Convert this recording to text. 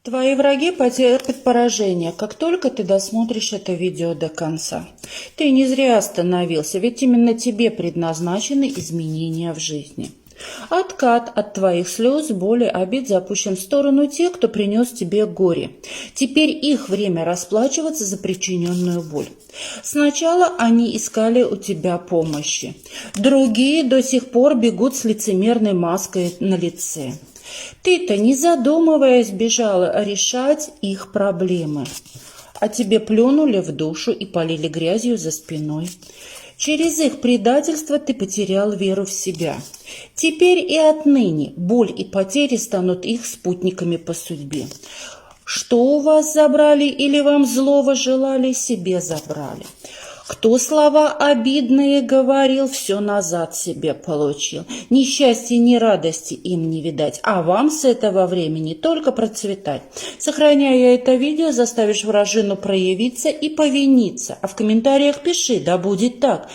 Твои враги потерпят поражение, как только ты досмотришь это видео до конца. Ты не зря остановился, ведь именно тебе предназначены изменения в жизни. Откат от твоих слез, боли, обид запущен в сторону тех, кто принес тебе горе. Теперь их время расплачиваться за причиненную боль. Сначала они искали у тебя помощи. Другие до сих пор бегут с лицемерной маской на лице. Ты-то, не задумываясь, бежала решать их проблемы. А тебе плюнули в душу и полили грязью за спиной. Через их предательство ты потерял веру в себя. Теперь и отныне боль и потери станут их спутниками по судьбе. Что у вас забрали или вам злого желали, себе забрали. Кто слова обидные говорил, все назад себе получил. Ни счастья, ни радости им не видать, а вам с этого времени только процветать. Сохраняя это видео, заставишь вражину проявиться и повиниться, а в комментариях пиши: да будет так.